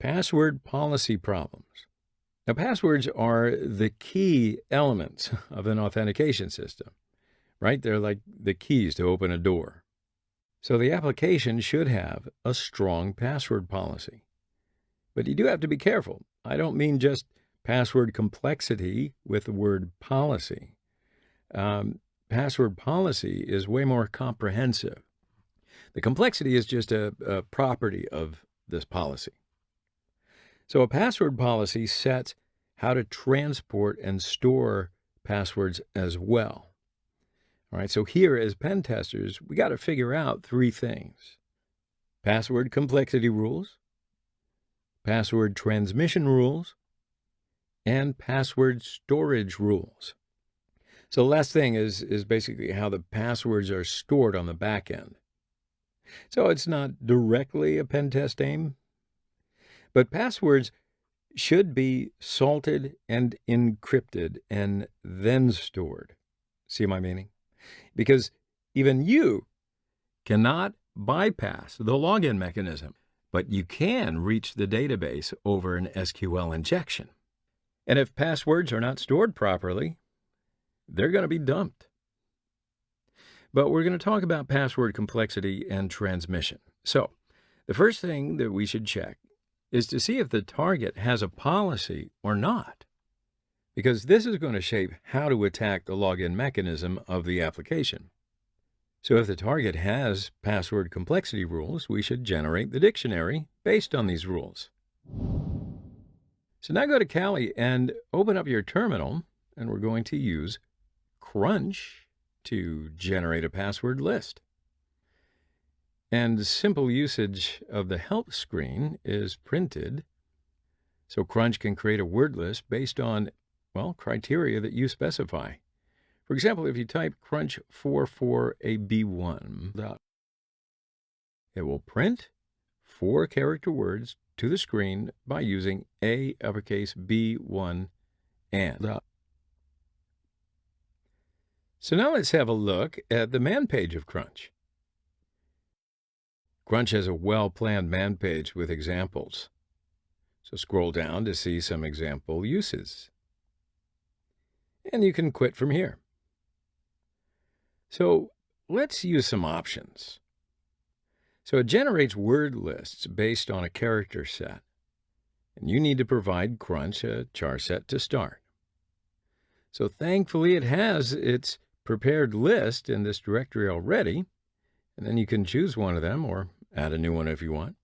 Password policy problems. Now, passwords are the key elements of an authentication system, right? They're like the keys to open a door. So the application should have a strong password policy. But you do have to be careful. I don't mean just password complexity with the word policy. Password policy is way more comprehensive. The complexity is just a property of this policy. So a password policy sets how to transport and store passwords as well. All right, so here as pen testers, we got to figure out three things: password complexity rules, password transmission rules, and password storage rules. So the last thing is basically how the passwords are stored on the back end. So it's not directly a pen test aim, but passwords should be salted and encrypted and then stored. See my meaning? Because even you cannot bypass the login mechanism, but you can reach the database over an SQL injection. And if passwords are not stored properly, they're going to be dumped. But we're going to talk about password complexity and transmission. So the first thing that we should check is to see if the target has a policy or not, because this is going to shape how to attack the login mechanism of the application. So if the target has password complexity rules, we should generate the dictionary based on these rules. So now go to Kali and open up your terminal, and we're going to use Crunch to generate a password list. And simple usage of the help screen is printed, so Crunch can create a word list based on, criteria that you specify. For example, if you type Crunch 44AB1, it will print 4-character words to the screen by using A uppercase B1 and. So now let's have a look at the man page of Crunch. Crunch has a well-planned man page with examples. So scroll down to see some example uses. And you can quit from here. So let's use some options. So it generates word lists based on a character set. And you need to provide Crunch a char set to start. So thankfully it has its prepared list in this directory already. And then you can choose one of them or add a new one if you want.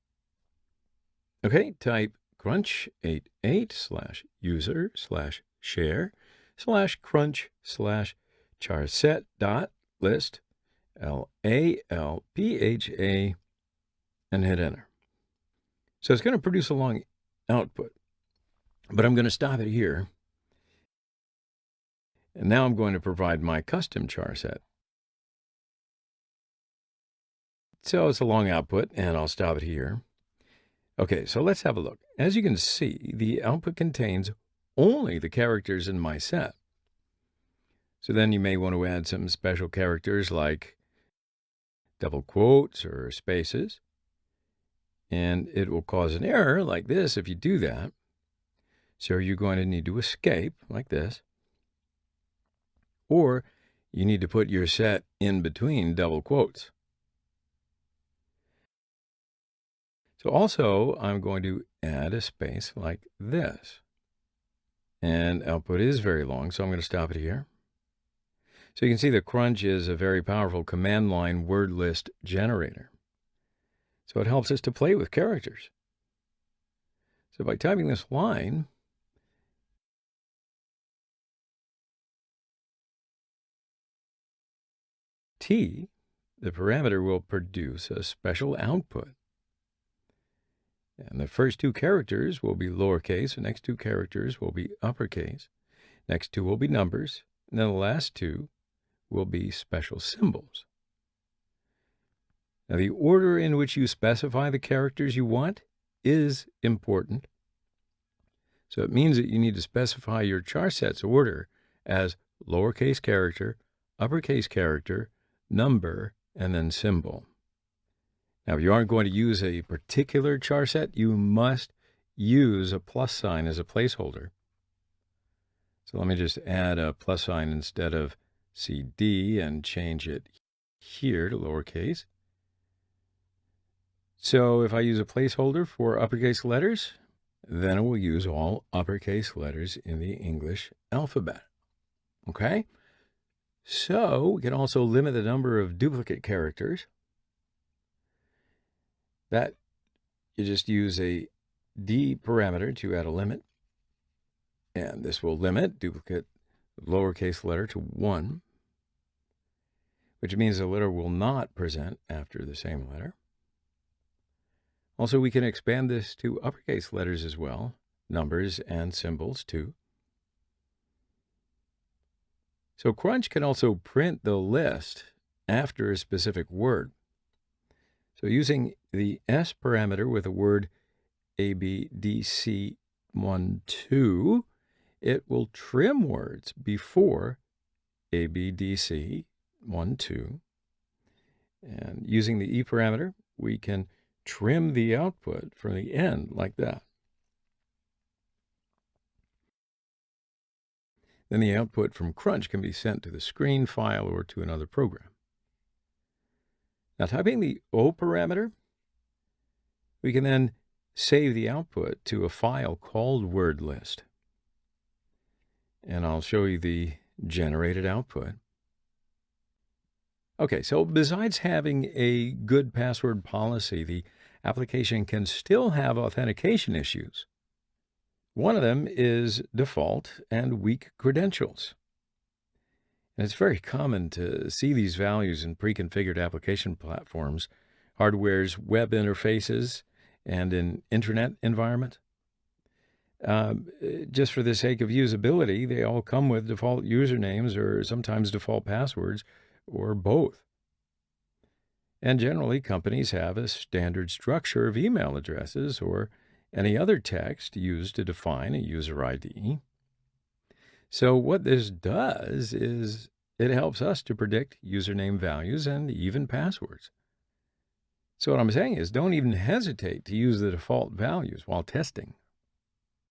Okay, type crunch88/user/share/crunch/charset.list LALPHA and hit enter. So it's going to produce a long output, but I'm going to stop it here. And now I'm going to provide my custom char set. So it's a long output, and I'll stop it here. Okay, so let's have a look. As you can see, the output contains only the characters in my set. So then you may want to add some special characters like double quotes or spaces. And it will cause an error like this if you do that. So you're going to need to escape like this. Or you need to put your set in between double quotes. So also, I'm going to add a space like this. And output is very long, so I'm going to stop it here. So you can see that Crunch is a very powerful command line word list generator. So it helps us to play with characters. So by typing this line, T, the parameter will produce a special output. And the first two characters will be lowercase, the next two characters will be uppercase, next two will be numbers, and then the last two will be special symbols. Now, the order in which you specify the characters you want is important. So it means that you need to specify your char set's order as lowercase character, uppercase character, number, and then symbol. Now, if you aren't going to use a particular char set, you must use a plus sign as a placeholder. So let me just add a plus sign instead of CD and change it here to lowercase. So if I use a placeholder for uppercase letters, then it will use all uppercase letters in the English alphabet. Okay? So we can also limit the number of duplicate characters. That you just use a D parameter to add a limit. And this will limit duplicate lowercase letter to 1, which means the letter will not present after the same letter. Also, we can expand this to uppercase letters as well, numbers and symbols too. So Crunch can also print the list after a specific word. So using the S parameter with the word ABDC12, it will trim words before ABDC12. And using the E parameter, we can trim the output from the end like that. Then the output from Crunch can be sent to the screen file or to another program. Now, typing the O parameter, we can then save the output to a file called word list. And I'll show you the generated output. Okay, so besides having a good password policy, the application can still have authentication issues. One of them is default and weak credentials. And it's very common to see these values in pre-configured application platforms, hardware's web interfaces, and in internet environment. Just for the sake of usability, they all come with default usernames or sometimes default passwords or both. And generally, companies have a standard structure of email addresses or any other text used to define a user ID. So what this does is it helps us to predict username values and even passwords. So what I'm saying is don't even hesitate to use the default values while testing.